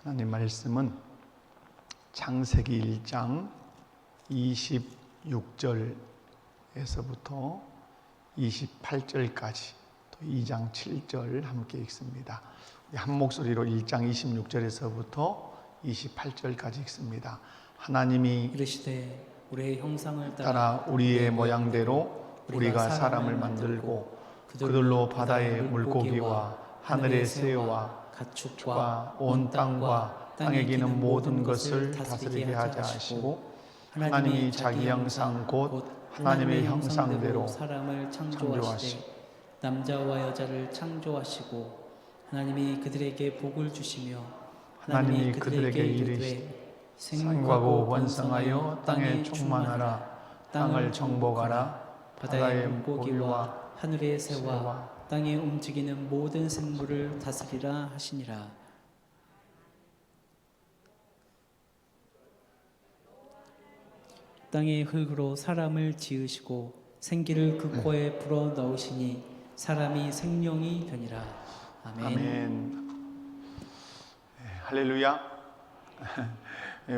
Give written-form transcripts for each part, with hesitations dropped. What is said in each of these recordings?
하나님 말씀은 창세기 1장 26절에서부터 28절까지 또 2장 7절 함께 읽습니다. 한 목소리로 1장 26절에서부터 28절까지 읽습니다. 하나님이 이르시되 우리의 형상을 따라 우리의 모양대로 우리가 사람을 만들고 그들로 바다의 물고기와 하늘의 새와 가축과 온 땅과 땅에 기는 모든 것을 다스리게 하자 하시고, 하나님이 자기 형상 곧 하나님의 형상대로 사람을 창조하시되 남자와 여자를 창조하시고 하나님이 그들에게 복을 주시며 하나님이 그들에게 이르시되 생육하고 번성하여 땅에 충만하라. 땅을 정복하라. 바다의 물고기와 하늘의 새와 땅에 움직이는 모든 생물을 다스리라 하시니라. 땅의 흙으로 사람을 지으시고 생기를 그 코에 불어 넣으시니 사람이 생명이 되니라. 아멘. 아멘. 할렐루야.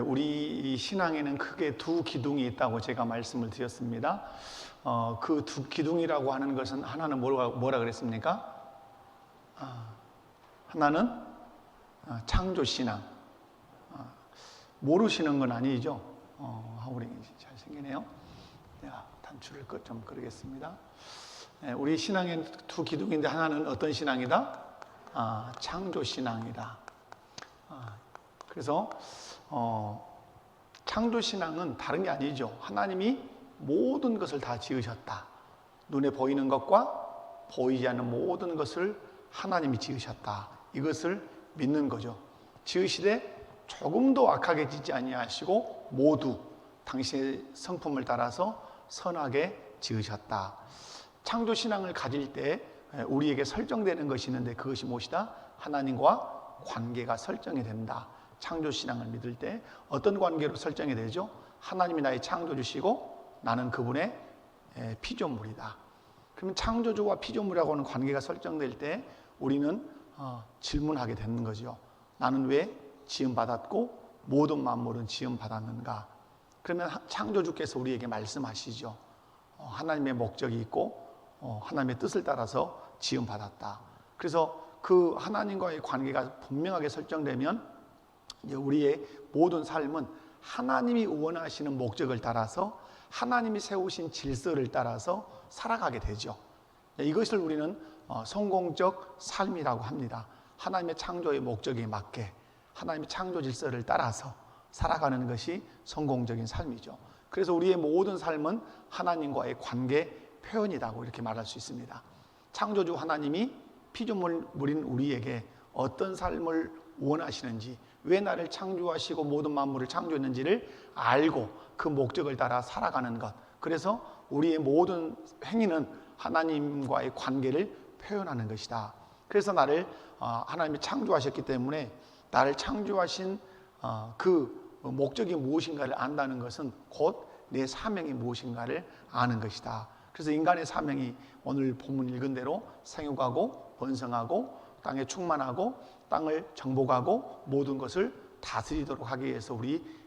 우리 신앙에는 크게 두 기둥이 있다고 제가 말씀을 드렸습니다. 그 두 기둥이라고 하는 것은 하나는 뭐라 그랬습니까? 하나는 창조신앙. 모르시는 건 아니죠. 우리 잘생기네요. 내가 단추를 좀 그러겠습니다. 우리 신앙에는 두 기둥인데 하나는 어떤 신앙이다? 창조신앙이다. 그래서 창조신앙은 다른 게 아니죠. 하나님이 모든 것을 다 지으셨다. 눈에 보이는 것과 보이지 않는 모든 것을 하나님이 지으셨다. 이것을 믿는 거죠. 지으시되 조금도 악하게 짓지 아니하시고 모두 당신의 성품을 따라서 선하게 지으셨다. 창조신앙을 가질 때 우리에게 설정되는 것이 있는데 그것이 무엇이다? 하나님과 관계가 설정이 된다. 창조신앙을 믿을 때 어떤 관계로 설정이 되죠? 하나님이 나의 창조주시고 나는 그분의 피조물이다. 그러면 창조주와 피조물이라고 하는 관계가 설정될 때 우리는 질문하게 되는 거죠. 나는 왜 지음받았고 모든 만물은 지음받았는가? 그러면 창조주께서 우리에게 말씀하시죠. 하나님의 목적이 있고 하나님의 뜻을 따라서 지음받았다. 그래서 그 하나님과의 관계가 분명하게 설정되면 우리의 모든 삶은 하나님이 원하시는 목적을 따라서 하나님이 세우신 질서를 따라서 살아가게 되죠. 이것을 우리는 성공적 삶이라고 합니다. 하나님의 창조의 목적에 맞게 하나님의 창조 질서를 따라서 살아가는 것이 성공적인 삶이죠. 그래서 우리의 모든 삶은 하나님과의 관계 표현이라고 이렇게 말할 수 있습니다. 창조주 하나님이 피조물인 우리에게 어떤 삶을 원하시는지, 왜 나를 창조하시고 모든 만물을 창조했는지를 알고 그 목적을 따라 살아가는 것. 그래서 우리의 모든 행위는 하나님과의 관계를 표현하는 것이다. 그래서 나를 하나님이 창조하셨기 때문에 나를 창조하신 그 목적이 무엇인가를 안다는 것은 곧 내 사명이 무엇인가를 아는 것이다. 그래서 인간의 사명이 오늘 본문 읽은 대로 생육하고 번성하고 땅에 충만하고 땅을 정복하고 모든 것을 다스리도록 하기 위해서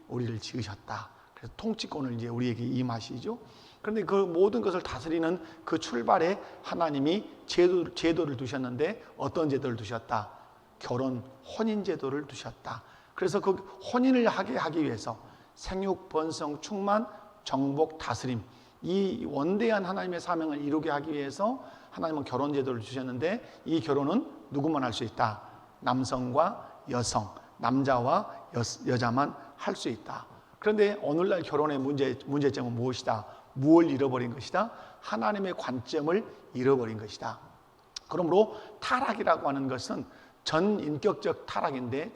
우리를 지으셨다. 그래서 통치권을 이제 우리에게 임하시죠. 그런데 그 모든 것을 다스리는 그 출발에 하나님이 제도를 두셨는데 어떤 제도를 두셨다? 결혼, 혼인 제도를 두셨다. 그래서 그 혼인을 하기 위해서 생육, 번성, 충만, 정복, 다스림, 이 원대한 하나님의 사명을 이루게 하기 위해서 하나님은 결혼 제도를 주셨는데 이 결혼은 누구만 할 수 있다? 남성과 여성, 남자와 여자만 할 수 있다. 그런데 오늘날 결혼의 문제점은 무엇이다? 무엇을 잃어버린 것이다? 하나님의 관점을 잃어버린 것이다. 그러므로 타락이라고 하는 것은 전인격적 타락인데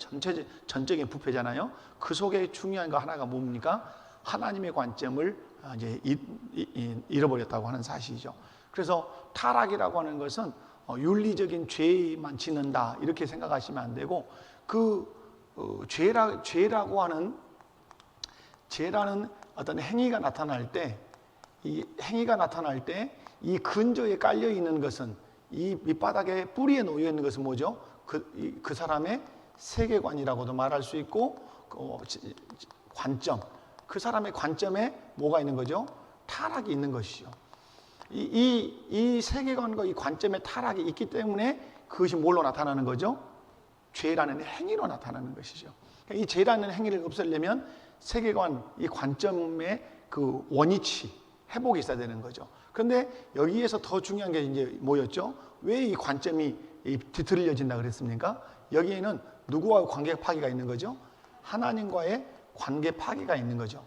전적인 부패잖아요. 그 속에 중요한 거 하나가 뭡니까? 하나님의 관점을 이제 잃어버렸다고 하는 사실이죠. 그래서 타락이라고 하는 것은 윤리적인 죄만 짓는다 이렇게 생각하시면 안 되고 죄라는 어떤 행위가 나타날 때 이 근저에 깔려 있는 것은 이 밑바닥에 뿌리에 놓여 있는 것은 뭐죠? 그 사람의 세계관이라고도 말할 수 있고 관점, 그 사람의 관점에 뭐가 있는 거죠? 타락이 있는 것이죠. 이 세계관과 이 관점에 타락이 있기 때문에 그것이 뭘로 나타나는 거죠? 죄라는 행위로 나타나는 것이죠. 이 죄라는 행위를 없애려면 세계관, 이 관점의 그 원위치, 회복이 있어야 되는 거죠. 그런데 여기에서 더 중요한 게 이제 뭐였죠? 왜 이 관점이 뒤틀려진다 그랬습니까? 여기에는 누구와 관계 파괴가 있는 거죠? 하나님과의 관계 파괴가 있는 거죠.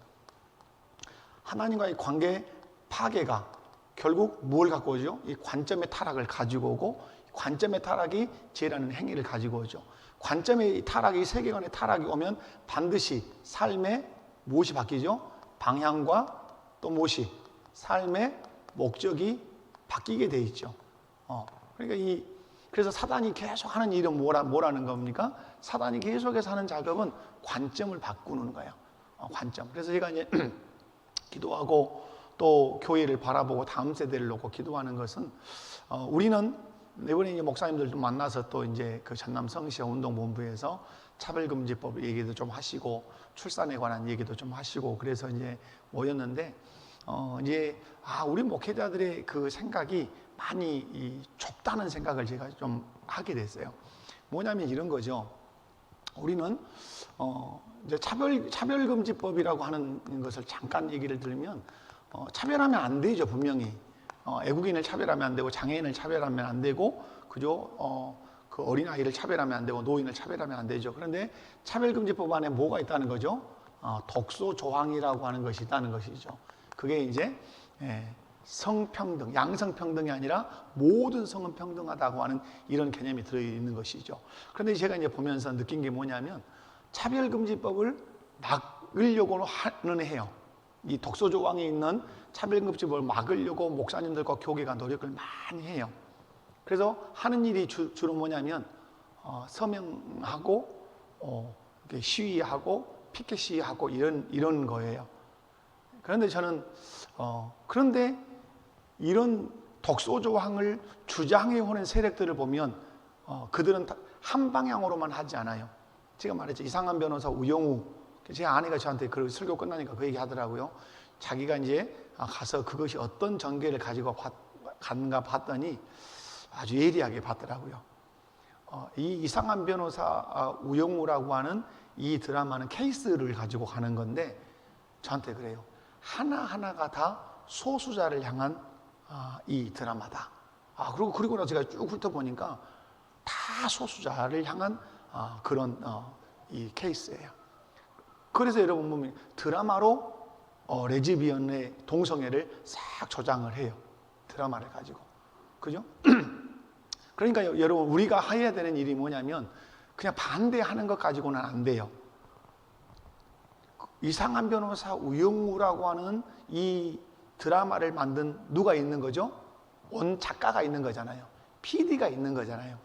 하나님과의 관계 파괴가 결국 뭘 갖고 오죠? 이 관점의 타락을 가지고 오고, 관점의 타락이 죄라는 행위를 가지고 오죠. 관점의 타락이, 세계관의 타락이 오면 반드시 삶의 무엇이 바뀌죠? 방향과 또 무엇이? 삶의 목적이 바뀌게 돼 있죠. 그러니까 그래서 사단이 계속 하는 일은 뭐라는 겁니까? 사단이 계속해서 하는 작업은 관점을 바꾸는 거예요. 관점. 그래서 제가 이제 기도하고 또 교회를 바라보고 다음 세대를 놓고 기도하는 것은, 우리는 이번에 이제 목사님들도 만나서 또 이제 그 전남 성시와 운동본부에서 차별금지법 얘기도 좀 하시고 출산에 관한 얘기도 좀 하시고 그래서 이제 모였는데, 이제 우리 목회자들의 그 생각이 많이 좁다는 생각을 제가 좀 하게 됐어요. 뭐냐면 이런 거죠. 우리는 이제 차별금지법이라고 하는 것을 잠깐 얘기를 들으면, 차별하면 안 되죠, 분명히. 애국인을 차별하면 안 되고, 장애인을 차별하면 안 되고, 그죠? 그 어린아이를 차별하면 안 되고, 노인을 차별하면 안 되죠. 그런데 차별금지법 안에 뭐가 있다는 거죠? 독소 조항이라고 하는 것이 있다는 것이죠. 그게 이제 성평등, 양성평등이 아니라 모든 성은 평등하다고 하는 이런 개념이 들어있는 것이죠. 그런데 제가 이제 보면서 느낀 게 뭐냐면, 차별금지법을 막으려고 하는 해요. 이 독소 조항이 있는 차별금지법을 막으려고 목사님들과 교계가 노력을 많이 해요. 그래서 하는 일이 주로 뭐냐면, 서명하고 시위하고 피켓 시위하고 이런 거예요. 그런데 저는 그런데 이런 독소 조항을 주장해 오는 세력들을 보면 그들은 한 방향으로만 하지 않아요. 제가 말했죠. 이상한 변호사 우영우, 제 아내가 저한테 그 설교 끝나니까 그 얘기 하더라고요. 자기가 이제 가서 그것이 어떤 전개를 가지고 갔는가 봤더니 아주 예리하게 봤더라고요. 이 이상한 변호사 우영우라고 하는 이 드라마는 케이스를 가지고 가는 건데, 저한테 그래요. 하나하나가 다 소수자를 향한 이 드라마다. 그리고 나 제가 쭉 훑어보니까 다 소수자를 향한 그런 이 케이스예요. 그래서 여러분 보면 드라마로 레즈비언의 동성애를 싹 조장을 해요. 드라마를 가지고. 그죠? 그러니까 여러분, 우리가 해야 되는 일이 뭐냐면 그냥 반대하는 것 가지고는 안 돼요. 이상한 변호사 우영우라고 하는 이 드라마를 만든 누가 있는 거죠? 원 작가가 있는 거잖아요. PD가 있는 거잖아요.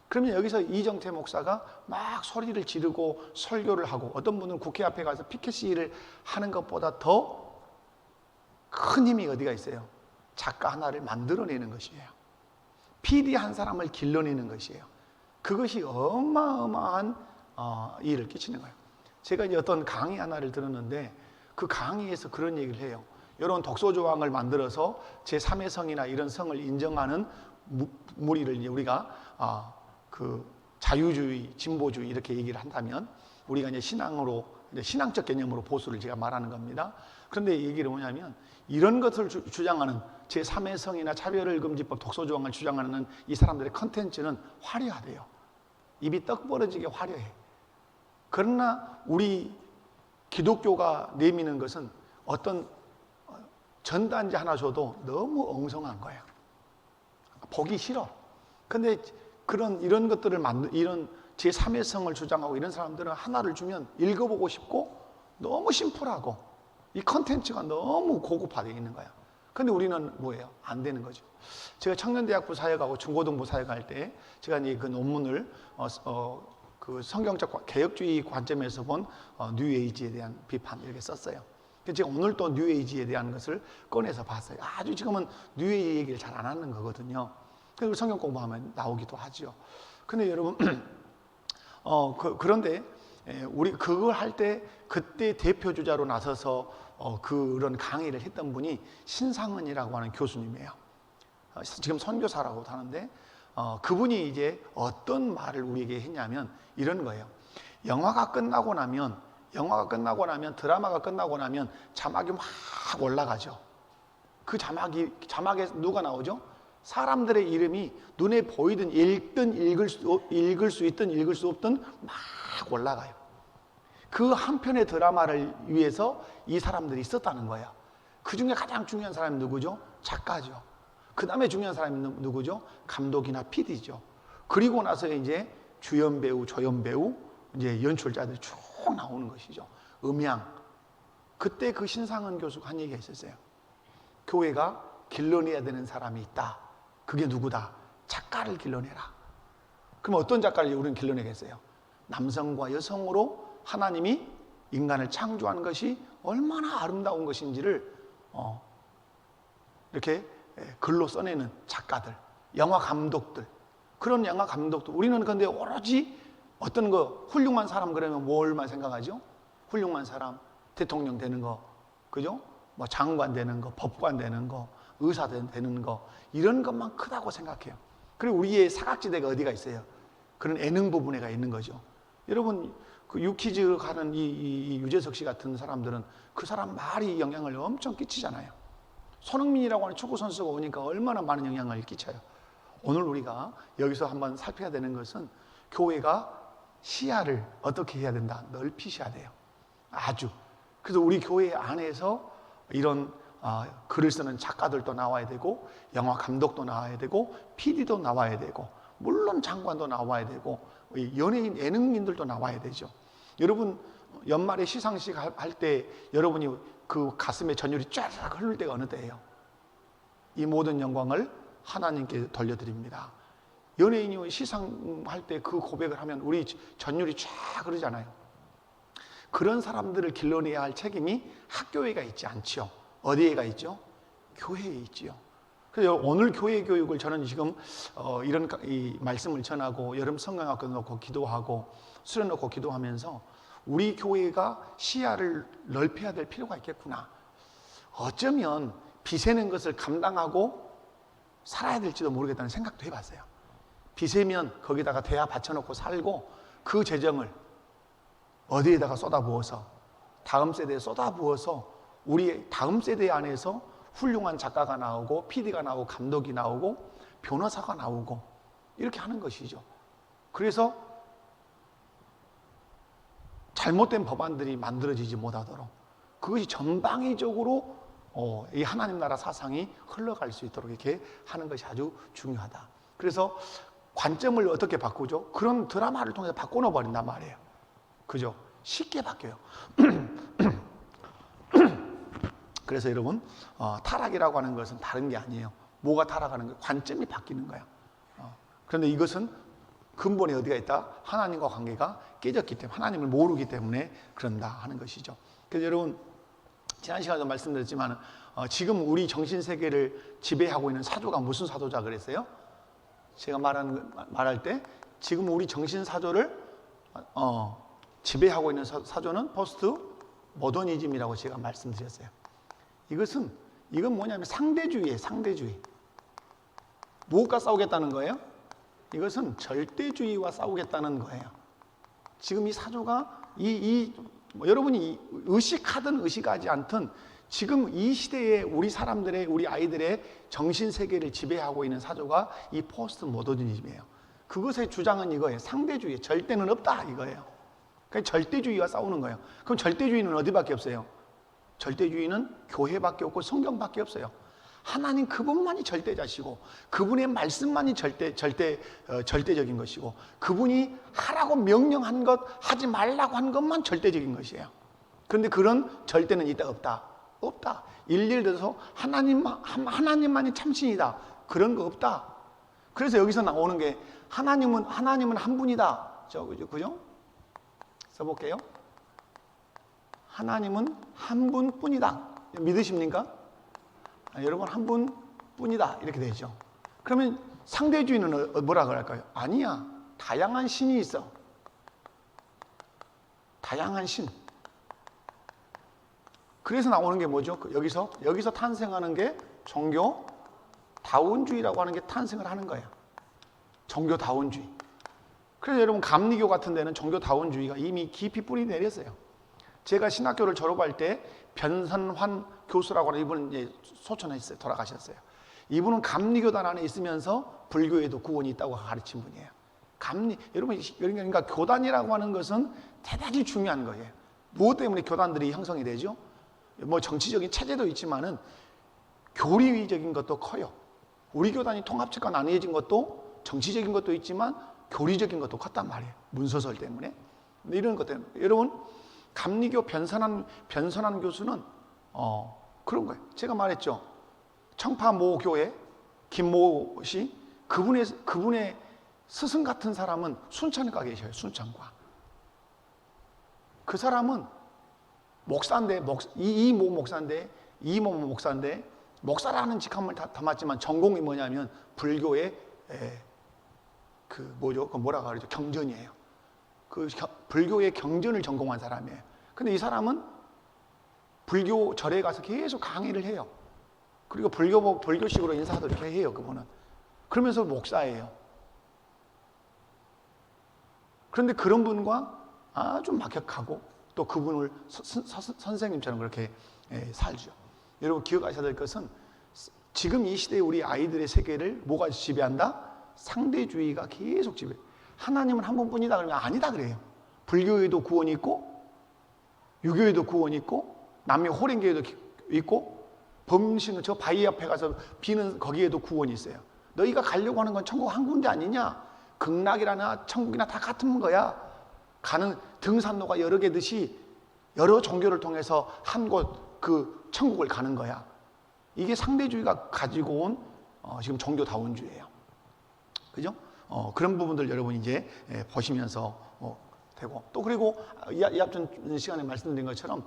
그러면 여기서 이정태 목사가 막 소리를 지르고 설교를 하고, 어떤 분은 국회 앞에 가서 피켓 시위를 하는 것보다 더 큰 힘이 어디가 있어요? 작가 하나를 만들어내는 것이에요. PD 한 사람을 길러내는 것이에요. 그것이 어마어마한 일을 끼치는 거예요. 제가 이제 어떤 강의 하나를 들었는데, 그 강의에서 그런 얘기를 해요. 이런 독소 조항을 만들어서 제3의 성이나 이런 성을 인정하는 무리를 이제 우리가 그 자유주의, 진보주의 이렇게 얘기를 한다면, 우리가 이제 신앙적 개념으로 보수를 제가 말하는 겁니다. 그런데 얘기를 뭐냐면, 이런 것을 주장하는 제3의 성이나 차별금지법, 독소 조항을 주장하는 이 사람들의 컨텐츠는 화려하대요. 입이 떡 벌어지게 화려해. 그러나 우리 기독교가 내미는 것은 어떤 전단지 하나 줘도 너무 엉성한 거예요. 보기 싫어. 근데 이런 것들을 이런 제3의 성을 주장하고 이런 사람들은 하나를 주면 읽어보고 싶고 너무 심플하고 이 컨텐츠가 너무 고급화되어 있는 거야. 근데 우리는 뭐예요? 안 되는 거죠. 제가 청년대학부 사역하고 중고등부 사역할 때 제가 이제 그 논문을 그 성경적 개혁주의 관점에서 본 뉴에이지에 대한 비판 이렇게 썼어요. 그래서 제가 오늘 또 뉴에이지에 대한 것을 꺼내서 봤어요. 아주 지금은 뉴에이지 얘기를 잘 안 하는 거거든요. 그리고 성경 공부하면 나오기도 하죠. 근데 여러분, 그런데 우리 그걸 할 때 그때 대표 주자로 나서서 그런 강의를 했던 분이 신상은이라고 하는 교수님이에요. 지금 선교사라고도 하는데 그분이 이제 어떤 말을 우리에게 했냐면 이런 거예요. 영화가 끝나고 나면 드라마가 끝나고 나면 자막이 막 올라가죠. 그 자막에 누가 나오죠? 사람들의 이름이 눈에 보이든 읽을 수 있든 읽을 수 없든 막 올라가요. 그 한 편의 드라마를 위해서 이 사람들이 있었다는 거예요. 그 중에 가장 중요한 사람이 누구죠? 작가죠. 그 다음에 중요한 사람이 누구죠? 감독이나 PD죠. 그리고 나서 이제 주연 배우, 조연 배우, 이제 연출자들이 쭉 나오는 것이죠. 음향. 그때 그 신상은 교수가 한 얘기가 있었어요. 교회가 길러내야 되는 사람이 있다. 그게 누구다? 작가를 길러내라. 그럼 어떤 작가를 우리는 길러내겠어요? 남성과 여성으로 하나님이 인간을 창조한 것이 얼마나 아름다운 것인지를 이렇게 글로 써내는 작가들, 영화 감독들, 그런 영화 감독들. 우리는 그런데 오로지 어떤 거 훌륭한 사람 그러면 뭘만 생각하죠? 훌륭한 사람, 대통령 되는 거, 그죠? 뭐 장관 되는 거, 법관 되는 거, 의사 되는 거, 이런 것만 크다고 생각해요. 그리고 우리의 사각지대가 어디가 있어요? 그런 예능 부분에가 있는 거죠. 여러분, 그 유퀴즈 가는 이 유재석 씨 같은 사람들은 그 사람 말이 영향을 엄청 끼치잖아요. 손흥민이라고 하는 축구 선수가 오니까 얼마나 많은 영향을 끼쳐요. 오늘 우리가 여기서 한번 살펴야 되는 것은 교회가 시야를 어떻게 해야 된다? 넓히셔야 돼요. 아주. 그래서 우리 교회 안에서 이런 글을 쓰는 작가들도 나와야 되고, 영화 감독도 나와야 되고, PD도 나와야 되고, 물론 장관도 나와야 되고, 연예인, 예능인들도 나와야 되죠. 여러분 연말에 시상식 할 때 여러분이 그 가슴에 전율이 쫙 흐를 때가 어느 때예요? 이 모든 영광을 하나님께 돌려드립니다. 연예인이 시상할 때 그 고백을 하면 우리 전율이 쫙 흐르잖아요. 그런 사람들을 길러내야 할 책임이 학교에가 있지 않지요. 어디에가 있죠? 교회에 있지요. 그래서 오늘 교회 교육을 저는 지금 이런 이 말씀을 전하고 여름 성경학교 놓고 기도하고 수련 놓고 기도하면서 우리 교회가 시야를 넓혀야 될 필요가 있겠구나. 어쩌면 비세는 것을 감당하고 살아야 될지도 모르겠다는 생각도 해봤어요. 비세면 거기다가 대야 받쳐놓고 살고 그 재정을 어디에다가 쏟아부어서 다음 세대에 쏟아부어서 우리 다음 세대 안에서 훌륭한 작가가 나오고 PD가 나오고 감독이 나오고 변호사가 나오고 이렇게 하는 것이죠. 그래서 잘못된 법안들이 만들어지지 못하도록 그것이 전방위적으로 이 하나님 나라 사상이 흘러갈 수 있도록 이렇게 하는 것이 아주 중요하다. 그래서 관점을 어떻게 바꾸죠? 그런 드라마를 통해서 바꿔 버린단 말이에요. 그죠? 쉽게 바뀌어요. 그래서 여러분 타락이라고 하는 것은 다른 게 아니에요. 뭐가 타락하는 거예요? 관점이 바뀌는 거예요. 그런데 이것은 근본에 어디가 있다? 하나님과 관계가 깨졌기 때문에, 하나님을 모르기 때문에 그런다 하는 것이죠. 그래서 여러분 지난 시간에도 말씀드렸지만 지금 우리 정신세계를 지배하고 있는 사조가 무슨 사조자 그랬어요? 제가 말할 때 지금 우리 정신사조를 지배하고 있는 사조는 포스트 모더니즘이라고 제가 말씀드렸어요. 이건 뭐냐면 상대주의예요. 상대주의. 무엇과 싸우겠다는 거예요? 이것은 절대주의와 싸우겠다는 거예요. 지금 이 사조가 여러분이 의식하든 의식하지 않든 지금 이 시대에 우리 사람들의, 우리 아이들의 정신세계를 지배하고 있는 사조가 이 포스트 모더니즘이에요. 그것의 주장은 이거예요. 상대주의, 절대는 없다 이거예요. 그러니까 절대주의와 싸우는 거예요. 그럼 절대주의는 어디밖에 없어요? 절대주의는 교회밖에 없고 성경밖에 없어요. 하나님 그분만이 절대자시고 그분의 말씀만이 절대적인 것이고 그분이 하라고 명령한 것, 하지 말라고 한 것만 절대적인 것이에요. 그런데 그런 절대는 있다 없다? 없다. 일일이 들어서 하나님만이 참신이다. 그런 거 없다. 그래서 여기서 나오는 게 하나님은 한 분이다. 그죠? 써볼게요. 하나님은 한 분뿐이다. 믿으십니까? 여러분 한 분뿐이다. 이렇게 되죠. 그러면 상대주의는 뭐라 그럴까요? 아니야. 다양한 신이 있어. 다양한 신. 그래서 나오는 게 뭐죠? 여기서 탄생하는 게 종교 다운주의라고 하는 게 탄생을 하는 거예요. 종교 다운주의. 그래서 여러분 감리교 같은 데는 종교 다운주의가 이미 깊이 뿌리 내렸어요. 제가 신학교를 졸업할 때 변선환 교수라고 하는 이분은 이제 소천에 있어요. 돌아가셨어요. 이분은 감리교단 안에 있으면서 불교에도 구원이 있다고 가르친 분이에요. 여러분 그러니까 교단이라고 하는 것은 대단히 중요한 거예요. 무엇 때문에 교단들이 형성이 되죠? 뭐 정치적인 체제도 있지만은 교리적인 것도 커요. 우리 교단이 통합체가 나뉘어진 것도 정치적인 것도 있지만 교리적인 것도 컸단 말이에요. 문서설 때문에. 이런 것 때문에. 여러분 감리교 변선한 교수는 그런 거예요. 제가 말했죠. 청파모 교회 김모 씨 그분의 스승 같은 사람은 순천가 계셔요. 순천과. 그 사람은 목사인데 이모 목사인데 목사라는 직함을 담았지만 전공이 뭐냐면 불교의 그 뭐라고 그러죠? 경전이에요. 불교의 경전을 전공한 사람이에요. 근데 이 사람은 불교 절에 가서 계속 강의를 해요. 그리고 불교식으로 인사도 이렇게 해요. 그분은. 그러면서 목사예요. 그런데 그런 분과 아주 막역하고 또 그분을 선생님처럼 그렇게 살죠. 여러분 기억하셔야 될 것은 지금 이 시대에 우리 아이들의 세계를 뭐가 지배한다? 상대주의가 계속 지배해요. 하나님은 한 분뿐이다 그러면 아니다 그래요. 불교에도 구원이 있고 유교에도 구원이 있고 남미 호랭교에도 있고 범신은 저 바위 앞에 가서 비는 거기에도 구원이 있어요. 너희가 가려고 하는 건 천국 한 군데 아니냐? 극락이라나 천국이나 다 같은 거야. 가는 등산로가 여러 개듯이 여러 종교를 통해서 한 곳 그 천국을 가는 거야. 이게 상대주의가 가지고 온 지금 종교다운주의예요. 그죠? 그런 부분들 여러분 이제 보시면서 되고 또 그리고 이 앞전 시간에 말씀드린 것처럼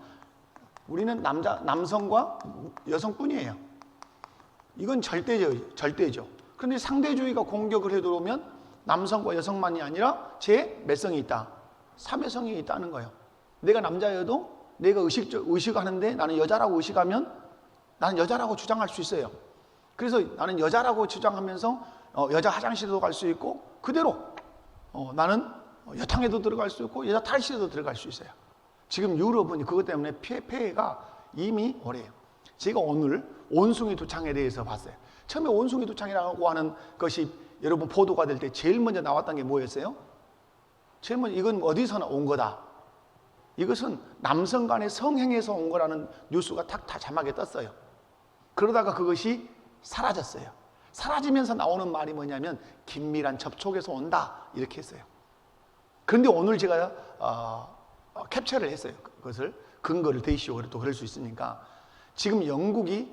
우리는 남성과 여성뿐이에요. 이건 절대죠. 그런데 상대주의가 공격을 해 들어오면 남성과 여성만이 아니라 제 몇 성이 있다? 3회성이 있다는 거예요. 내가 남자여도 내가 의식하는데 나는 여자라고 의식하면 나는 여자라고 주장할 수 있어요. 그래서 나는 여자라고 주장하면서 여자 화장실에도 갈 수 있고 그대로 나는 여탕에도 들어갈 수 있고 여자 탈실에도 들어갈 수 있어요. 지금 유럽은 그것 때문에 폐해가 이미 오래요. 제가 오늘 온숭이 두창에 대해서 봤어요. 처음에 온숭이 두창이라고 하는 것이 여러분 보도가 될 때 제일 먼저 나왔던 게 뭐였어요? 제일 먼저 이건 어디서 온 거다. 이것은 남성 간의 성행에서 온 거라는 뉴스가 다 자막에 떴어요. 그러다가 그것이 사라졌어요. 사라지면서 나오는 말이 뭐냐면 긴밀한 접촉에서 온다 이렇게 했어요. 그런데 오늘 제가 캡처를 했어요. 그것을 근거를 대시오 또 그럴 수 있으니까 지금 영국이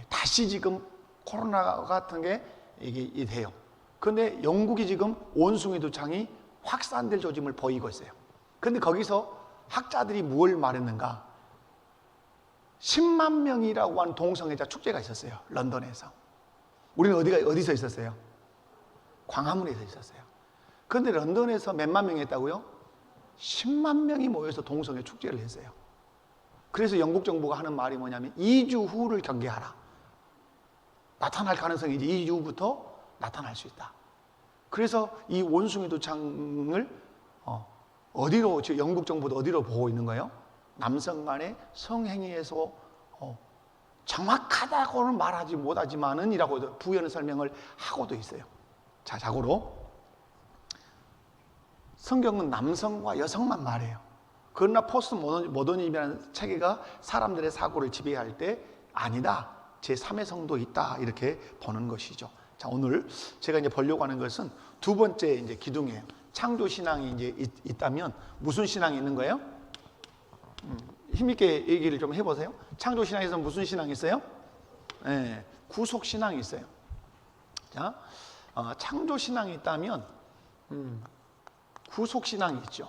다시 지금 코로나 같은 게 이게 돼요. 그런데 영국이 지금 온숭이 두창이 확산될 조짐을 보이고 있어요. 그런데 거기서 학자들이 뭘 말했는가? 10만 명이라고 하는 동성애자 축제가 있었어요. 런던에서. 우리는 어디서 있었어요? 광화문에서 있었어요. 그런데 런던에서 몇만 명이 했다고요? 10만 명이 모여서 동성애 축제를 했어요. 그래서 영국 정부가 하는 말이 뭐냐면 2주 후를 경계하라. 나타날 가능성이 이제 2주 후부터 나타날 수 있다. 그래서 이 원숭이 두창을 어디로, 영국 정부도 어디로 보고 있는 거예요? 남성 간의 성행위에서 정확하다고는 말하지 못하지만은 이라고 부연 설명을 하고도 있어요. 자, 자고로 성경은 남성과 여성만 말해요. 그러나 포스트 모더니즘이라는 체계가 사람들의 사고를 지배할 때 아니다. 제3의 성도 있다. 이렇게 보는 것이죠. 자, 오늘 제가 이제 보려고 하는 것은 두 번째 이제 기둥이에요. 창조 신앙이 이제 있다면 무슨 신앙이 있는 거예요? 힘있게 얘기를 좀 해보세요. 창조 신앙에서 무슨 신앙이 있어요? 네, 구속 신앙이 있어요. 자, 창조 신앙이 있다면 구속 신앙이 있죠.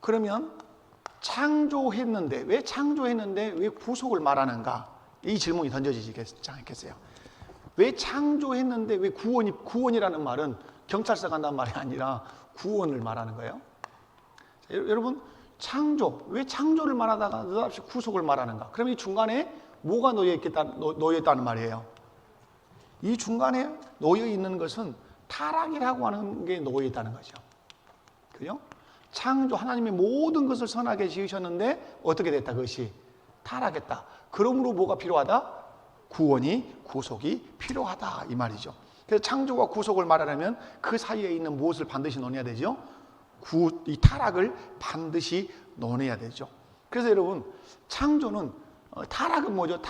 그러면 창조했는데 왜 구속을 말하는가? 이 질문이 던져지지 않겠어요? 왜 창조했는데 왜 구원이라는 말은 경찰서 간다는 말이 아니라 구원을 말하는 거예요? 여러분, 창조, 왜 창조를 말하다가 느닷없이 구속을 말하는가? 그럼 이 중간에 뭐가 놓여 있다는 말이에요? 이 중간에 놓여 있는 것은 타락이라고 하는 게 놓여 있다는 거죠. 그죠? 창조, 하나님이 모든 것을 선하게 지으셨는데 어떻게 됐다? 그것이 타락했다. 그러므로 뭐가 필요하다? 구원이, 구속이 필요하다, 이 말이죠. 그래서 창조와 구속을 말하려면 그 사이에 있는 무엇을 반드시 논해야 되죠? 이 타락을 반드시 논해야 되죠. 그래서 여러분, 창조는 타락은 뭐죠?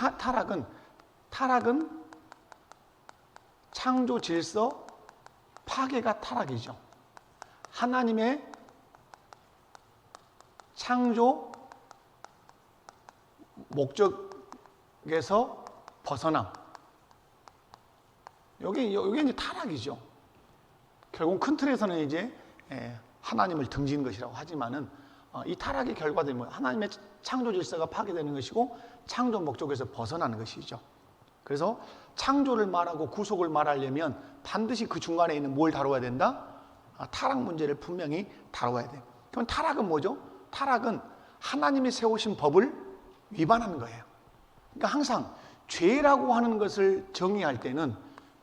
타락은 창조 질서 파괴가 타락이죠. 하나님의 창조 목적에서 벗어남. 여기 이제 타락이죠. 결국 큰 틀에서는 이제 하나님을 등지는 것이라고 하지만은 이 타락의 결과들이 뭐 하나님의 창조 질서가 파괴되는 것이고 창조 목적에서 벗어나는 것이죠. 그래서 창조를 말하고 구속을 말하려면 반드시 그 중간에 있는 뭘 다뤄야 된다? 타락 문제를 분명히 다뤄야 돼요. 그럼 타락은 뭐죠? 타락은 하나님이 세우신 법을 위반하는 거예요. 그러니까 항상 죄라고 하는 것을 정의할 때는,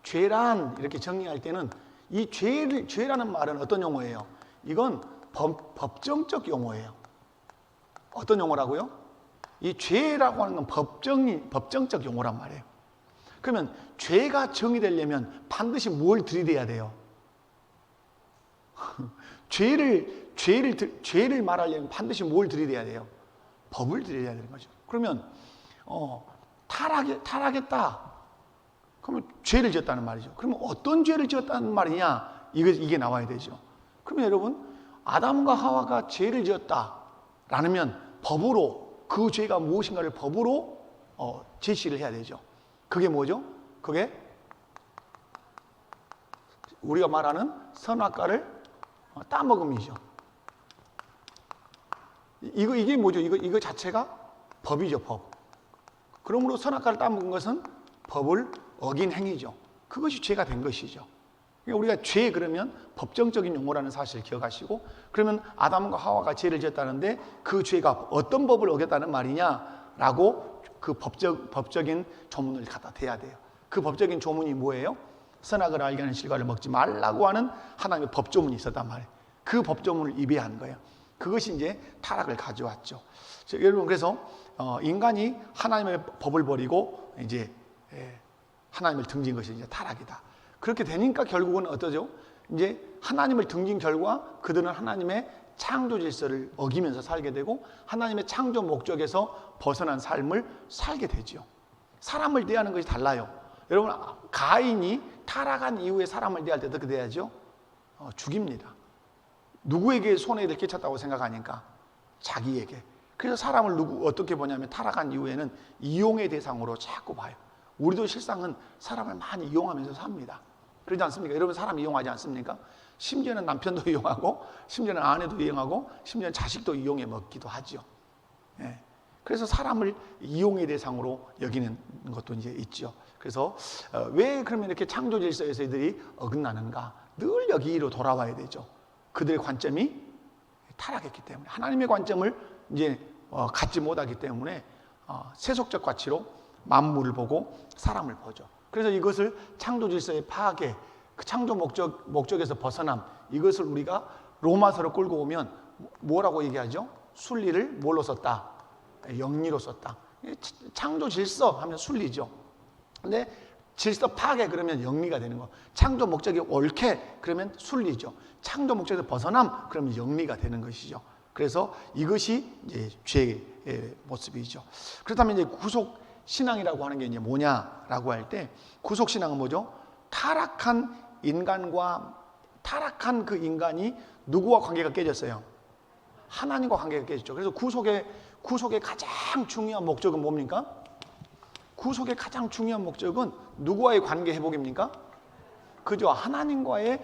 죄란 이렇게 정의할 때는 이 죄라는 말은 어떤 용어예요? 이건 법정적 용어예요. 어떤 용어라고요? 이 죄라고 하는 건 법정적 용어란 말이에요. 그러면 죄가 정의되려면 반드시 뭘 들이대야 돼요? 죄를 말하려면 반드시 뭘 들이대야 돼요? 법을 들이대야 되는 거죠. 그러면 타락했다. 그러면 죄를 지었다는 말이죠. 그러면 어떤 죄를 지었다는 말이냐? 이게 나와야 되죠. 그러면 여러분, 아담과 하와가 죄를 지었다라면 법으로, 그 죄가 무엇인가를 법으로 제시를 해야 되죠. 그게 뭐죠? 그게 우리가 말하는 선악과를 따먹음이죠. 이게 뭐죠? 이거 자체가 법이죠, 법. 그러므로 선악과를 따먹은 것은 법을 어긴 행위죠. 그것이 죄가 된 것이죠. 그러니까 우리가 죄 그러면 법정적인 용어라는 사실을 기억하시고, 그러면 아담과 하와가 죄를 지었다는데 그 죄가 어떤 법을 어겼다는 말이냐라고 그 법적인 조문을 갖다 대야 돼요. 그 법적인 조문이 뭐예요? 선악을 알게 하는 실과를 먹지 말라고 하는 하나님의 법조문이 있었단 말이에요. 그 법조문을 위배한 거예요. 그것이 이제 타락을 가져왔죠. 여러분, 그래서 인간이 하나님의 법을 버리고 이제 하나님을 등진 것이 이제 타락이다. 그렇게 되니까 결국은 어떠죠? 이제 하나님을 등진 결과 그들은 하나님의 창조 질서를 어기면서 살게 되고 하나님의 창조 목적에서 벗어난 삶을 살게 되죠. 사람을 대하는 것이 달라요. 여러분, 가인이 타락한 이후에 사람을 대할 때 어떻게 대하죠? 죽입니다. 누구에게 손해를 끼쳤다고 생각하니까? 자기에게. 그래서 사람을 어떻게 보냐면 타락한 이후에는 이용의 대상으로 자꾸 봐요. 우리도 실상은 사람을 많이 이용하면서 삽니다. 그러지 않습니까? 여러분, 사람 이용하지 않습니까? 심지어는 남편도 이용하고, 심지어는 아내도 이용하고, 심지어는 자식도 이용해 먹기도 하죠. 예. 그래서 사람을 이용의 대상으로 여기는 것도 이제 있죠. 그래서 왜 그러면 이렇게 창조 질서에서 이들이 어긋나는가? 늘 여기로 돌아와야 되죠. 그들의 관점이 타락했기 때문에, 하나님의 관점을 이제 갖지 못하기 때문에 세속적 가치로 만물을 보고 사람을 보죠. 그래서 이것을 창조 질서의 파괴, 그 창조 목적에서 벗어남, 이것을 우리가 로마서로 끌고 오면 뭐라고 얘기하죠? 순리를 뭘로 썼다? 영리로 썼다. 창조 질서 하면 순리죠. 근데 질서 파괴 그러면 영리가 되는 거. 창조 목적이 옳게 그러면 순리죠. 창조 목적에서 벗어남 그러면 영리가 되는 것이죠. 그래서 이것이 이제 죄의 모습이죠. 그렇다면 이제 구속 신앙이라고 하는 게 이제 뭐냐라고 할 때, 구속 신앙은 뭐죠? 타락한 그 인간이 누구와 관계가 깨졌어요? 하나님과 관계가 깨졌죠. 그래서 구속의 가장 중요한 목적은 뭡니까? 구속의 가장 중요한 목적은 누구와의 관계 회복입니까? 그죠? 하나님과의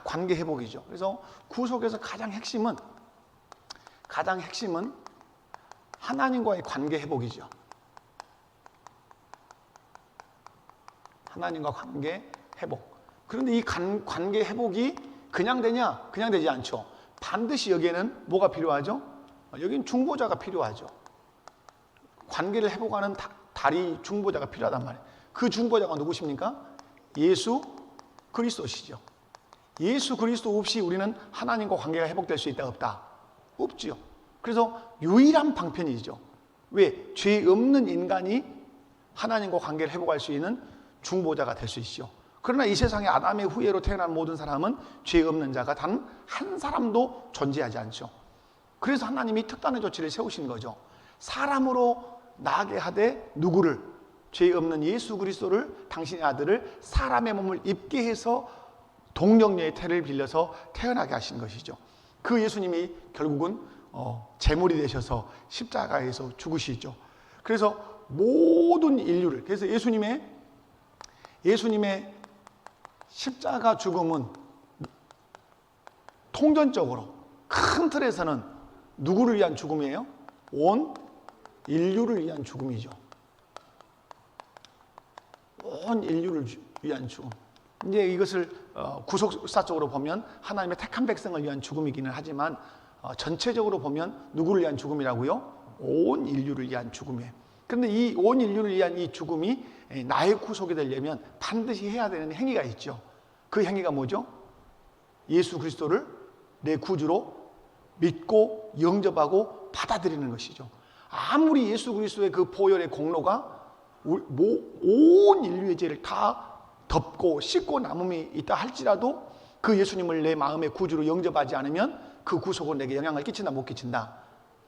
관계 회복이죠. 그래서 구속에서 가장 핵심은 하나님과의 관계 회복이죠. 하나님과 관계 회복. 그런데 이 관계 회복이 그냥 되냐? 그냥 되지 않죠. 반드시 여기에는 뭐가 필요하죠? 여기는 중보자가 필요하죠. 관계를 회복하는 다리 중보자가 필요하단 말이에요. 그 중보자가 누구십니까? 예수 그리스도시죠. 예수 그리스도 없이 우리는 하나님과 관계가 회복될 수 있다 없다? 없지요. 그래서 유일한 방편이죠. 왜? 죄 없는 인간이 하나님과 관계를 회복할 수 있는 중보자가 될 수 있죠. 그러나 이 세상에 아담의 후예로 태어난 모든 사람은 죄 없는 자가 단 한 사람도 존재하지 않죠. 그래서 하나님이 특단의 조치를 세우신 거죠. 사람으로 나게 하되 누구를? 죄 없는 예수 그리스도를, 당신의 아들을 사람의 몸을 입게 해서 동정녀의 태를 빌려서 태어나게 하신 것이죠. 그 예수님이 결국은 제물이 되셔서 십자가에서 죽으시죠. 그래서 모든 인류를, 그래서 예수님의 십자가 죽음은 통전적으로 큰 틀에서는 누구를 위한 죽음이에요? 온 인류를 위한 죽음이죠. 온 인류를 위한 죽음. 이제 이것을 구속사적으로 보면 하나님의 택한 백성을 위한 죽음이기는 하지만 전체적으로 보면 누구를 위한 죽음이라고요? 온 인류를 위한 죽음이에요. 그런데 이 온 인류를 위한 이 죽음이 나의 구속이 되려면 반드시 해야 되는 행위가 있죠. 그 행위가 뭐죠? 예수 그리스도를 내 구주로 믿고 영접하고 받아들이는 것이죠. 아무리 예수 그리스도의 그 보혈의 공로가 온 인류의 죄를 다 덮고 씻고 남음이 있다 할지라도 그 예수님을 내 마음의 구주로 영접하지 않으면 그 구속은 내게 영향을 끼친다 못 끼친다?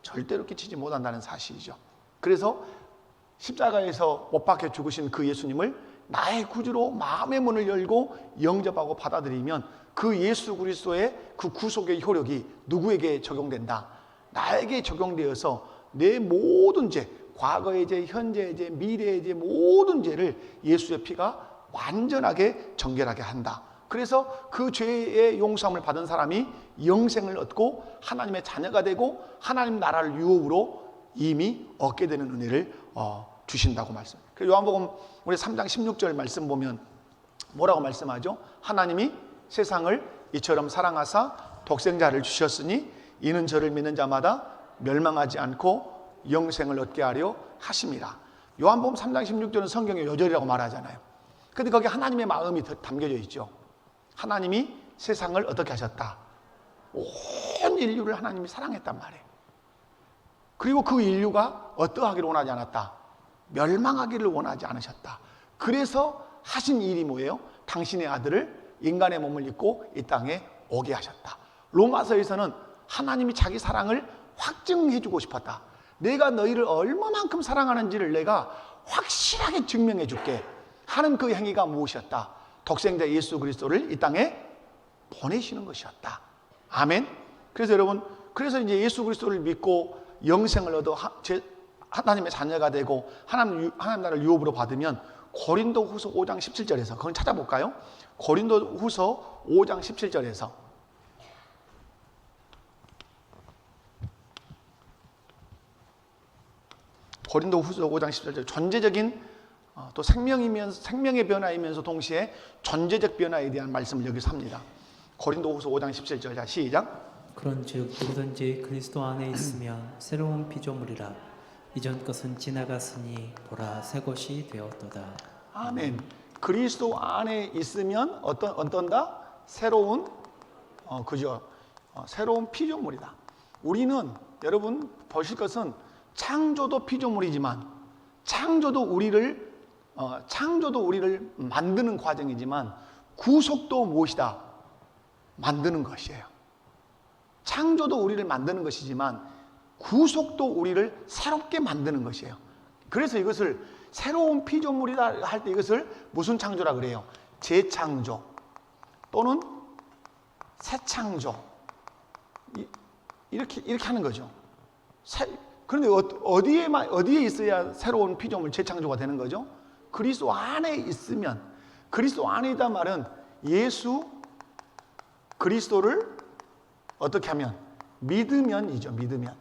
절대로 끼치지 못한다는 사실이죠. 그래서 십자가에서 못 박혀 죽으신 그 예수님을 나의 구주로 마음의 문을 열고 영접하고 받아들이면 그 예수 그리스도의 그 구속의 효력이 누구에게 적용된다? 나에게 적용되어서 내 모든 죄, 과거의 죄, 현재의 죄, 미래의 죄, 모든 죄를 예수의 피가 완전하게 정결하게 한다. 그래서 그 죄의 용서함을 받은 사람이 영생을 얻고 하나님의 자녀가 되고 하나님 나라를 유업으로 이미 얻게 되는 은혜를 주신다고 말씀합니다. 요한복음 우리 3장 16절 말씀 보면 뭐라고 말씀하죠? 하나님이 세상을 이처럼 사랑하사 독생자를 주셨으니 이는 저를 믿는 자마다 멸망하지 않고 영생을 얻게 하려 하심이라. 요한복음 3장 16절은 성경의 요절이라고 말하잖아요. 근데 거기 하나님의 마음이 담겨져 있죠. 하나님이 세상을 어떻게 하셨다? 온 인류를 하나님이 사랑했단 말이에요. 그리고 그 인류가 어떠하기를 원하지 않았다? 멸망하기를 원하지 않으셨다. 그래서 하신 일이 뭐예요? 당신의 아들을 인간의 몸을 입고 이 땅에 오게 하셨다. 로마서에서는 하나님이 자기 사랑을 확증해 주고 싶었다. 내가 너희를 얼마만큼 사랑하는지를 내가 확실하게 증명해 줄게 하는 그 행위가 무엇이었다? 독생자 예수 그리스도를 이 땅에 보내시는 것이었다. 아멘. 그래서 여러분, 그래서 이제 예수 그리스도를 믿고 영생을 얻어 하나님의 자녀가 되고 하나님 나라를 유업으로 받으면 고린도후서 5장 17절에서 그건 찾아볼까요? 고린도후서 5장 17절에서 고린도후서 5장 17절 존재적인 또 생명의 변화이면서 동시에 존재적 변화에 대한 말씀을 여기서 합니다. 고린도후서 5장 17절 자 시작. 그런즉 누구든지 그리스도 안에 있으면 새로운 피조물이라 이전 것은 지나갔으니 보라 새 것이 되었도다. 아멘. 그리스도 안에 있으면 어떤다? 새로운 새로운 피조물이다. 우리는 여러분 보실 것은 창조도 피조물이지만 창조도 우리를 만드는 과정이지만 구속도 무엇이다? 만드는 것이에요. 창조도 우리를 만드는 것이지만 구속도 우리를 새롭게 만드는 것이에요. 그래서 이것을 새로운 피조물이다 할 때 이것을 무슨 창조라 그래요? 재창조 또는 새창조 이렇게 하는 거죠. 그런데 어디에 있어야 새로운 피조물 재창조가 되는 거죠? 그리스도 안에 있으면, 그리스도 안에 있단 말은 예수 그리스도를 어떻게 하면? 믿으면이죠. 믿으면.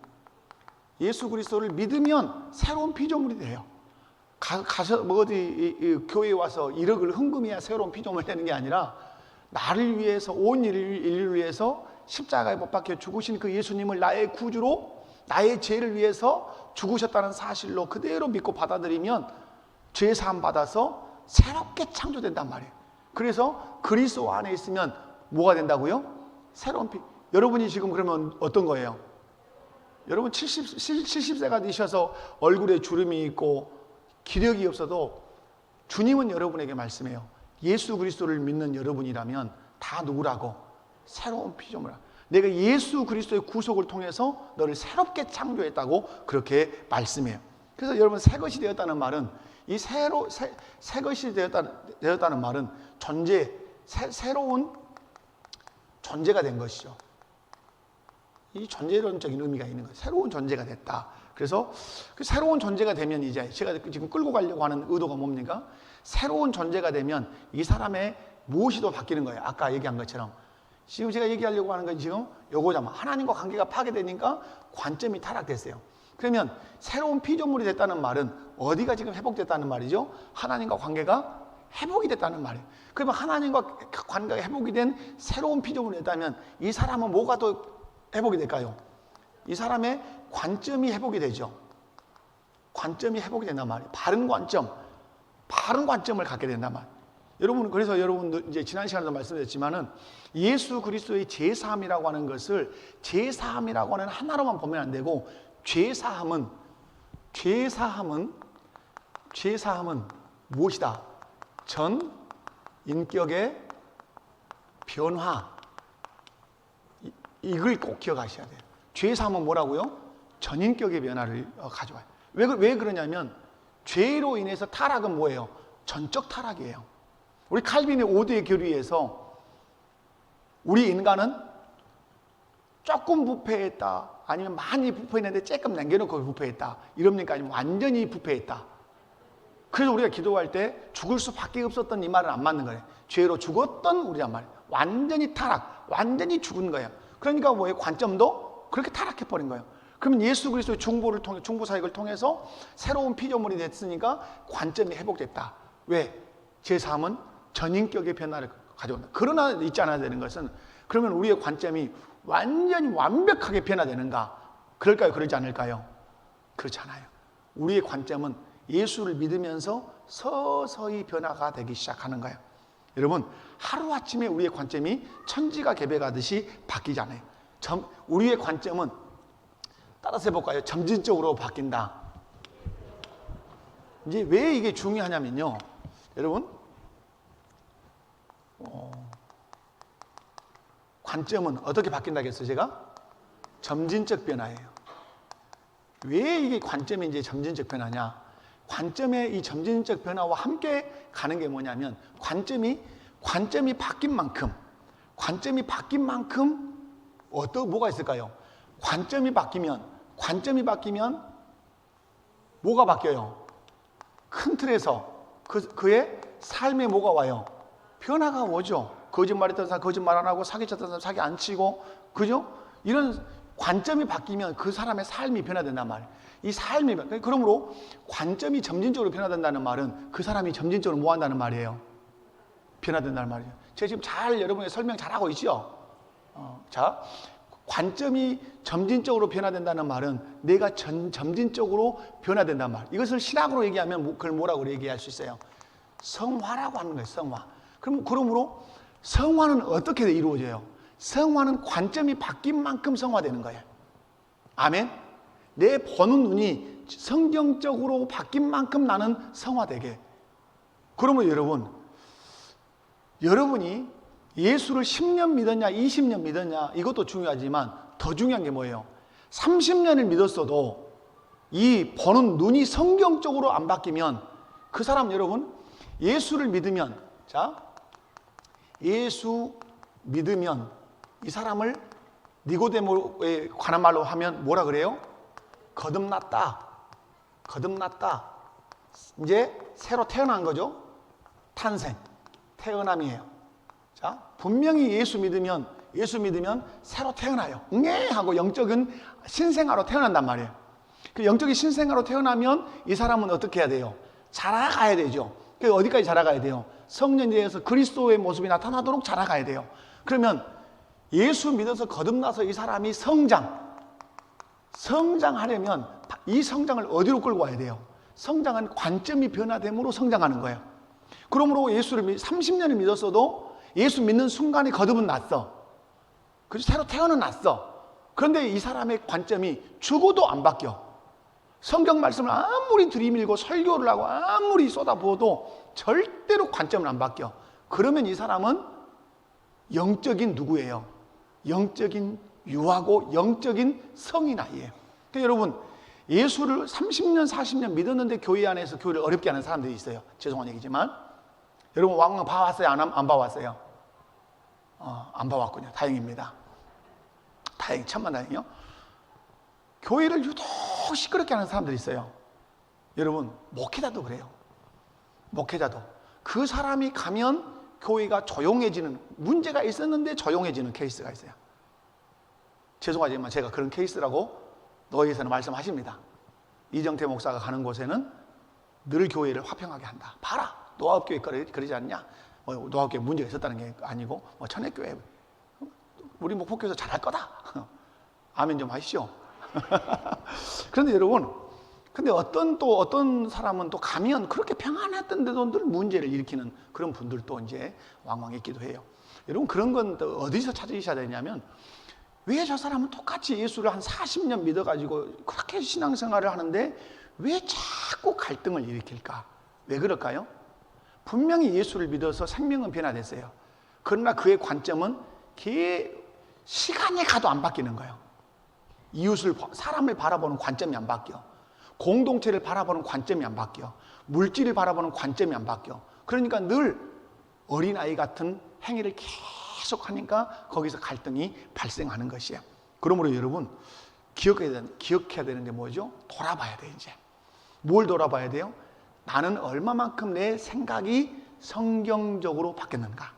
예수 그리스도를 믿으면 새로운 피조물이 돼요. 가서 어디 교회에 와서 1억을 헌금해야 새로운 피조물이 되는 게 아니라 나를 위해서 온 인류를 위해서 십자가에 못 박혀 죽으신 그 예수님을 나의 구주로 나의 죄를 위해서 죽으셨다는 사실로 그대로 믿고 받아들이면 죄 사함 받아서 새롭게 창조된단 말이에요. 그래서 그리스도 안에 있으면 뭐가 된다고요? 새로운 피. 여러분이 지금 그러면 어떤 거예요? 여러분 70세가 되셔서 얼굴에 주름이 있고 기력이 없어도 주님은 여러분에게 말씀해요. 예수 그리스도를 믿는 여러분이라면 다 누구라고? 새로운 피조물이라. 내가 예수 그리스도의 구속을 통해서 너를 새롭게 창조했다고 그렇게 말씀해요. 그래서 여러분 새 것이 되었다는 말은 이 새 것이 되었다는 말은 새로운 존재가 된 것이죠. 이 존재론적인 의미가 있는 거예요. 새로운 존재가 됐다. 그래서 그 새로운 존재가 되면 이제 제가 지금 끌고 가려고 하는 의도가 뭡니까? 새로운 존재가 되면 이 사람의 무엇이 더 바뀌는 거예요. 아까 얘기한 것처럼. 지금 제가 얘기하려고 하는 건 지금 요거잖아. 하나님과 관계가 파괴되니까 관점이 타락됐어요. 그러면 새로운 피조물이 됐다는 말은 어디가 지금 회복됐다는 말이죠? 하나님과 관계가 회복이 됐다는 말이에요. 그러면 하나님과 관계가 회복이 된 새로운 피조물이 됐다면 이 사람은 뭐가 더 회복이 될까요? 이 사람의 관점이 회복이 되죠. 관점이 회복이 된단 말이에요. 바른 관점을 갖게 된단 말이에요. 여러분, 그래서 여러분들 이제 지난 시간에도 말씀드렸지만은 예수 그리스도의 제사함이라고 하는 것을 제사함이라고 하는 하나로만 보면 안 되고 죄사함은 무엇이다? 전 인격의 변화. 이걸 꼭 기억하셔야 돼요. 죄사함은 뭐라고요? 전인격의 변화를 가져와요. 왜 그러냐면 죄로 인해서 타락은 뭐예요? 전적 타락이에요. 우리 칼빈의 5대 교리에서 우리 인간은 조금 부패했다, 아니면 많이 부패했는데 조금 남겨놓고 부패했다, 이럽니까? 아니면 완전히 부패했다. 그래서 우리가 기도할 때 죽을 수밖에 없었던 이 말은 안 맞는 거예요. 죄로 죽었던 우리란 말이에요. 완전히 타락, 완전히 죽은 거예요. 그러니까 뭐예요? 관점도 그렇게 타락해버린 거예요. 그러면 예수 그리스도의 중보 사역을 통해서 새로운 피조물이 됐으니까 관점이 회복됐다. 왜? 제3은 전인격의 변화를 가져온다. 그러나 잊지 않아야 되는 것은, 그러면 우리의 관점이 완전히 완벽하게 변화되는가? 그럴까요? 그러지 않을까요? 그렇지 않아요. 우리의 관점은 예수를 믿으면서 서서히 변화가 되기 시작하는 거예요. 여러분, 하루아침에 우리의 관점이 천지가 개벽하듯이 바뀌지 않아요. 우리의 관점은 따라서 해볼까요? 점진적으로 바뀐다. 이제 왜 이게 중요하냐면요, 여러분, 관점은 어떻게 바뀐다고 했어요? 제가 점진적 변화예요. 왜 이게 관점이 이제 점진적 변화냐? 관점의 이 점진적 변화와 함께 가는 게 뭐냐면, 관점이 바뀐 만큼 뭐가 있을까요? 관점이 바뀌면 뭐가 바뀌어요? 큰 틀에서 그의 삶에 뭐가 와요? 변화가 오죠. 거짓말했던 사람 거짓말 안 하고, 사기쳤던 사람 사기 안 치고, 그죠? 이런 관점이 바뀌면 그 사람의 삶이 변화된단 말이에요. 이 삶이, 그러므로 관점이 점진적으로 변화된다는 말은 그 사람이 점진적으로 뭐 한다는 말이에요? 변화된다는 말이에요. 제가 지금 잘 여러분에게 설명 잘하고 있죠? 자, 관점이 점진적으로 변화된다는 말은 내가 점진적으로 변화된단 말. 이것을 신학으로 얘기하면 그걸 뭐라고 얘기할 수 있어요? 성화라고 하는 거예요. 성화. 그러므로 성화는 어떻게 이루어져요? 성화는 관점이 바뀐 만큼 성화되는 거예요. 아멘? 내 보는 눈이 성경적으로 바뀐 만큼 나는 성화되게. 그러면 여러분이 예수를 10년 믿었냐 20년 믿었냐 이것도 중요하지만 더 중요한 게 뭐예요? 30년을 믿었어도 이 보는 눈이 성경적으로 안 바뀌면 그 사람, 여러분, 예수를 믿으면, 자, 예수 믿으면 이 사람을 니고데모에 관한 말로 하면 뭐라 그래요? 거듭났다. 이제 새로 태어난 거죠. 탄생, 태어남이에요. 자, 분명히 예수 믿으면 새로 태어나요. 네 하고 영적인 신생아로 태어난단 말이에요. 그 영적인 신생아로 태어나면 이 사람은 어떻게 해야 돼요? 자라가야 되죠. 그 어디까지 자라가야 돼요? 성년에 대해서 그리스도의 모습이 나타나도록 자라가야 돼요. 그러면 예수 믿어서 거듭나서 이 사람이 성장하려면 이 성장을 어디로 끌고 와야 돼요? 성장은 관점이 변화됨으로 성장하는 거예요. 그러므로 예수를 30년을 믿었어도 예수 믿는 순간에 거듭은 났어. 그래서 새로 태어는 났어. 그런데 이 사람의 관점이 죽어도 안 바뀌어. 성경 말씀을 아무리 들이밀고 설교를 하고 아무리 쏟아부어도 절대로 관점은 안 바뀌어. 그러면 이 사람은 영적인 누구예요? 영적인 유하고 영적인 성인 아이예요. 그러니까 여러분, 예수를 30년 40년 믿었는데 교회 안에서 교회를 어렵게 하는 사람들이 있어요. 죄송한 얘기지만 여러분 왕왕 봐왔어요? 안 봐왔어요? 안 봐왔군요. 다행입니다. 천만다행이요. 교회를 유독 시끄럽게 하는 사람들이 있어요. 여러분, 목회자도 그래요. 목회자도 그 사람이 가면 교회가 조용해지는, 문제가 있었는데 조용해지는 케이스가 있어요. 죄송하지만 제가 그런 케이스라고 너희에서는 말씀하십니다. 이정태 목사가 가는 곳에는 늘 교회를 화평하게 한다. 봐라, 노아교회 그러지 않냐? 노아교회 문제가 있었다는 게 아니고 천혜교회 우리 목포교회에서 잘할 거다. 아멘 좀 하시죠. 그런데 여러분, 근데 어떤 사람은 또 가면 그렇게 평안했던데도 늘 문제를 일으키는 그런 분들도 이제 왕왕 있기도 해요. 여러분, 그런 건 또 어디서 찾으셔야 되냐면, 왜 저 사람은 똑같이 예수를 한 40년 믿어가지고 그렇게 신앙생활을 하는데 왜 자꾸 갈등을 일으킬까? 왜 그럴까요? 분명히 예수를 믿어서 생명은 변화됐어요. 그러나 그의 관점은 시간이 가도 안 바뀌는 거예요. 사람을 바라보는 관점이 안 바뀌어. 공동체를 바라보는 관점이 안 바뀌어. 물질을 바라보는 관점이 안 바뀌어. 그러니까 늘 어린아이 같은 행위를 계속 하니까 거기서 갈등이 발생하는 것이에요. 그러므로 여러분, 기억해야 되는 게 뭐죠? 돌아봐야 돼. 이제 뭘 돌아봐야 돼요? 나는 얼마만큼 내 생각이 성경적으로 바뀌었는가?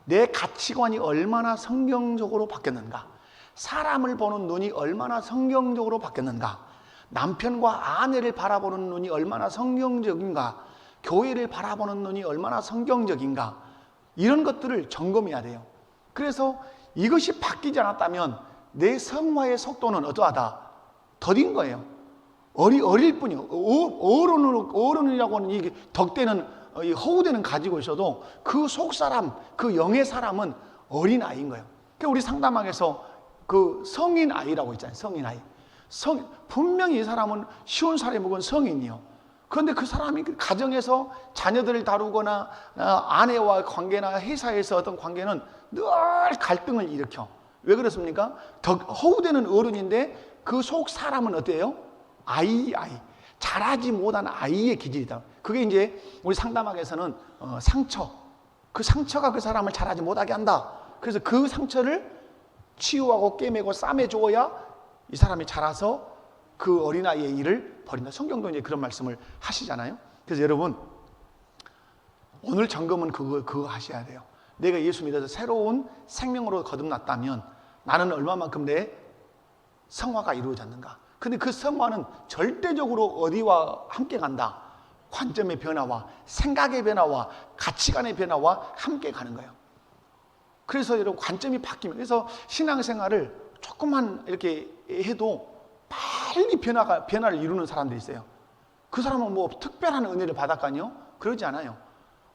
내 가치관이 얼마나 성경적으로 바뀌었는가? 사람을 보는 눈이 얼마나 성경적으로 바뀌었는가? 남편과 아내를 바라보는 눈이 얼마나 성경적인가? 교회를 바라보는 눈이 얼마나 성경적인가? 이런 것들을 점검해야 돼요. 그래서 이것이 바뀌지 않았다면 내 성화의 속도는 어떠하다? 더딘 거예요. 어릴 뿐이요. 어른이라고 하는 이 덕대는, 이 허우대는 가지고 있어도 그 속사람, 그 영의 사람은 어린아이인 거예요. 그러니까 우리 상담학에서 그 성인 아이라고 있잖아요. 성인 아이. 분명히 이 사람은 쉬운 살에 먹은 성인이요. 그런데 그 사람이 가정에서 자녀들을 다루거나 아내와 관계나 회사에서 어떤 관계는 늘 갈등을 일으켜. 왜 그렇습니까? 허우대는 어른인데 그 속 사람은 어때요? 아이. 자라지 못한 아이의 기질이다. 그게 이제 우리 상담학에서는 상처. 그 상처가 그 사람을 자라지 못하게 한다. 그래서 그 상처를 치유하고 꿰매고 싸매주어야 이 사람이 자라서 그 어린아이의 일을 벌인다. 성경도 이제 그런 말씀을 하시잖아요. 그래서 여러분, 오늘 점검은 그거 하셔야 돼요. 내가 예수 믿어서 새로운 생명으로 거듭났다면 나는 얼마만큼 내 성화가 이루어졌는가? 근데 그 성화는 절대적으로 어디와 함께 간다? 관점의 변화와 생각의 변화와 가치관의 변화와 함께 가는 거예요. 그래서 여러분, 관점이 바뀌면, 그래서 신앙생활을 조금만 이렇게 해도 빨리 변화를 이루는 사람들이 있어요. 그 사람은 뭐 특별한 은혜를 받았거니요? 그러지 않아요.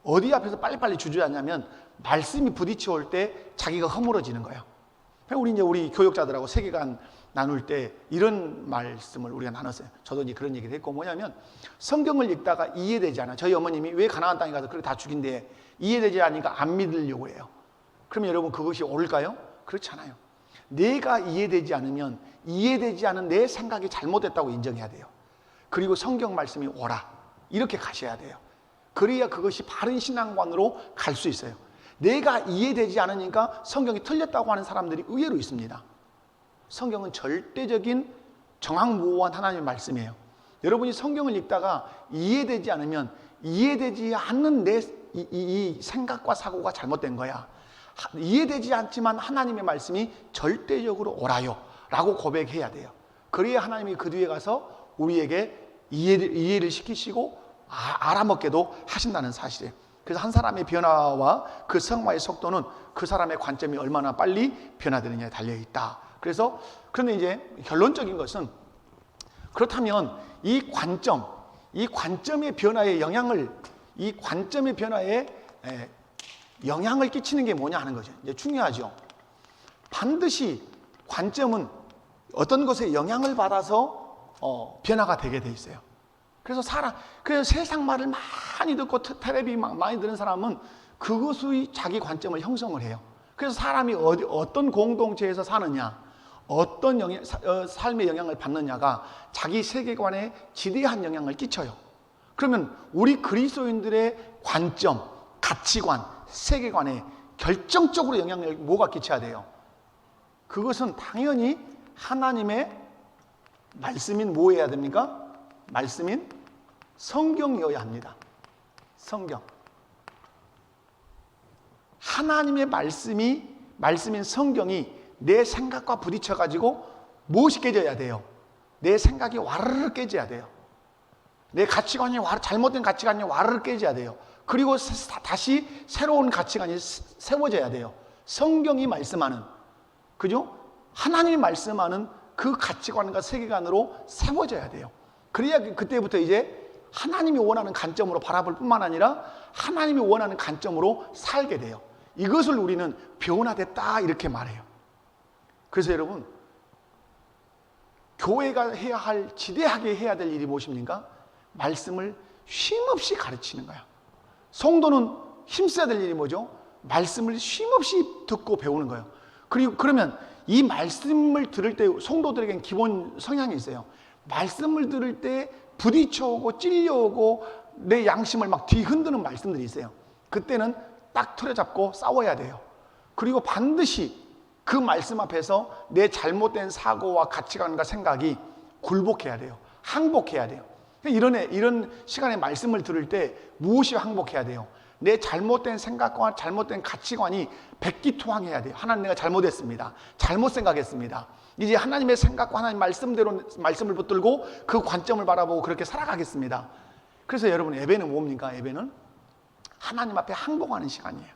어디 앞에서 빨리빨리 주저앉냐면 말씀이 부딪혀올 때 자기가 허물어지는 거예요. 우리 교육자들하고 세계관 나눌 때 이런 말씀을 우리가 나눴어요. 저도 이제 그런 얘기를 했고, 뭐냐면 성경을 읽다가 이해되지 않아요. 저희 어머님이 왜 가나안 땅에 가서 그렇게 다 죽인대, 이해되지 않으니까 안 믿으려고 해요. 그러면 여러분, 그것이 옳을까요? 그렇지 않아요. 내가 이해되지 않으면 이해되지 않은 내 생각이 잘못됐다고 인정해야 돼요. 그리고 성경 말씀이 옳아, 이렇게 가셔야 돼요. 그래야 그것이 바른 신앙관으로 갈 수 있어요. 내가 이해되지 않으니까 성경이 틀렸다고 하는 사람들이 의외로 있습니다. 성경은 절대적인 정확무오한 하나님의 말씀이에요. 여러분이 성경을 읽다가 이해되지 않으면 이해되지 않는 이 생각과 사고가 잘못된 거야. 이해되지 않지만 하나님의 말씀이 절대적으로 옳아요 라고 고백해야 돼요. 그래야 하나님이 그 뒤에 가서 우리에게 이해를 시키시고 알아먹게도 하신다는 사실이에요. 그래서 한 사람의 변화와 그 성화의 속도는 그 사람의 관점이 얼마나 빨리 변화되느냐에 달려있다. 그래서 그런데 이제 결론적인 것은, 그렇다면 이 관점의 변화에 영향을 끼치는 게 뭐냐 하는 거죠. 이제 중요하죠. 반드시 관점은 어떤 것에 영향을 받아서 변화가 되게 돼 있어요. 그래서 세상 말을 많이 듣고 텔레비 많이 듣는 사람은 그것의 자기 관점을 형성을 해요. 그래서 사람이 어떤 공동체에서 사느냐, 어떤 삶의 영향을 받느냐가 자기 세계관에 지대한 영향을 끼쳐요. 그러면 우리 그리스도인들의 관점, 가치관, 세계관에 결정적으로 영향을 뭐가 끼쳐야 돼요? 그것은 당연히 하나님의 말씀인 뭐여야 됩니까? 말씀인 성경이어야 합니다. 성경. 하나님의 말씀인 성경이 내 생각과 부딪혀가지고 무엇이 깨져야 돼요? 내 생각이 와르르 깨져야 돼요. 내 가치관이 잘못된 가치관이 와르르 깨져야 돼요. 그리고 다시 새로운 가치관이 세워져야 돼요. 성경이 말씀하는, 그죠? 하나님이 말씀하는 그 가치관과 세계관으로 세워져야 돼요. 그래야 그때부터 이제 하나님이 원하는 관점으로 바라볼 뿐만 아니라 하나님이 원하는 관점으로 살게 돼요. 이것을 우리는 변화됐다 이렇게 말해요. 그래서 여러분, 교회가 지대하게 해야 될 일이 무엇입니까? 말씀을 쉼없이 가르치는 거야. 성도는 힘써야 될 일이 뭐죠? 말씀을 쉼없이 듣고 배우는 거예요. 그러면 이 말씀을 들을 때 성도들에겐 기본 성향이 있어요. 말씀을 들을 때 부딪혀오고 찔려오고 내 양심을 막 뒤흔드는 말씀들이 있어요. 그때는 딱 틀어잡고 싸워야 돼요. 그리고 반드시 그 말씀 앞에서 내 잘못된 사고와 가치관과 생각이 굴복해야 돼요. 항복해야 돼요. 이런 시간에 말씀을 들을 때 무엇이 항복해야 돼요? 내 잘못된 생각과 잘못된 가치관이 백기토항해야 돼요. 하나님, 내가 잘못했습니다. 잘못 생각했습니다. 이제 하나님의 생각과 하나님 말씀대로 말씀을 붙들고 그 관점을 바라보고 그렇게 살아가겠습니다. 그래서 여러분, 예배는 뭡니까? 예배는 하나님 앞에 항복하는 시간이에요.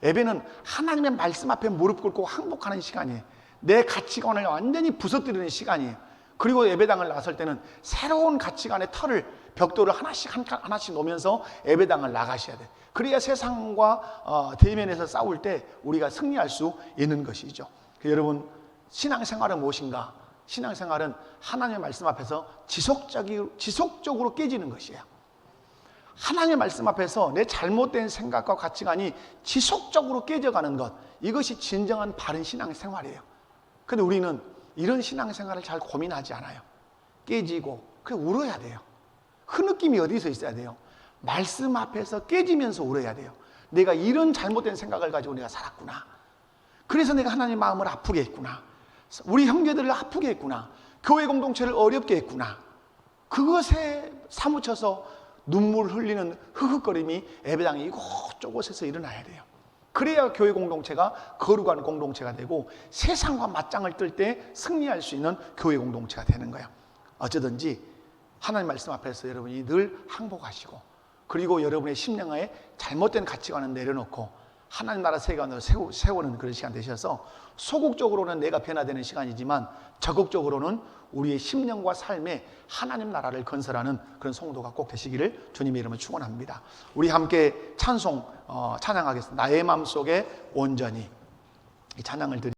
예배는 하나님의 말씀 앞에 무릎 꿇고 항복하는 시간이에요. 내 가치관을 완전히 부서뜨리는 시간이에요. 그리고 예배당을 나설 때는 새로운 가치관의 벽돌을 하나씩 놓으면서 예배당을 나가셔야 돼요. 그래야 세상과 대면에서 싸울 때 우리가 승리할 수 있는 것이죠. 여러분, 신앙생활은 무엇인가? 신앙생활은 하나님의 말씀 앞에서 지속적으로 깨지는 것이에요. 하나님의 말씀 앞에서 내 잘못된 생각과 가치관이 지속적으로 깨져가는 것, 이것이 진정한 바른 신앙생활이에요. 그런데 우리는 이런 신앙생활을 잘 고민하지 않아요. 깨지고 울어야 돼요. 흐느낌이 어디서 있어야 돼요? 말씀 앞에서 깨지면서 울어야 돼요. 내가 이런 잘못된 생각을 가지고 내가 살았구나. 그래서 내가 하나님 마음을 아프게 했구나. 우리 형제들을 아프게 했구나. 교회 공동체를 어렵게 했구나. 그것에 사무쳐서 눈물 흘리는 흐흐거림이 예배당에 이곳저곳에서 일어나야 돼요. 그래야 교회 공동체가 거룩한 공동체가 되고 세상과 맞짱을 뜰 때 승리할 수 있는 교회 공동체가 되는 거예요. 어쩌든지 하나님 말씀 앞에서 여러분이 늘 항복하시고, 그리고 여러분의 심령에 잘못된 가치관은 내려놓고 하나님 나라 세계관으로 세우는 그런 시간 되셔서, 소극적으로는 내가 변화되는 시간이지만 적극적으로는 우리의 심령과 삶에 하나님 나라를 건설하는 그런 성도가 꼭 되시기를 주님의 이름으로 축원합니다. 우리 함께 찬양하겠습니다. 나의 마음속에 온전히, 이 찬양을 드리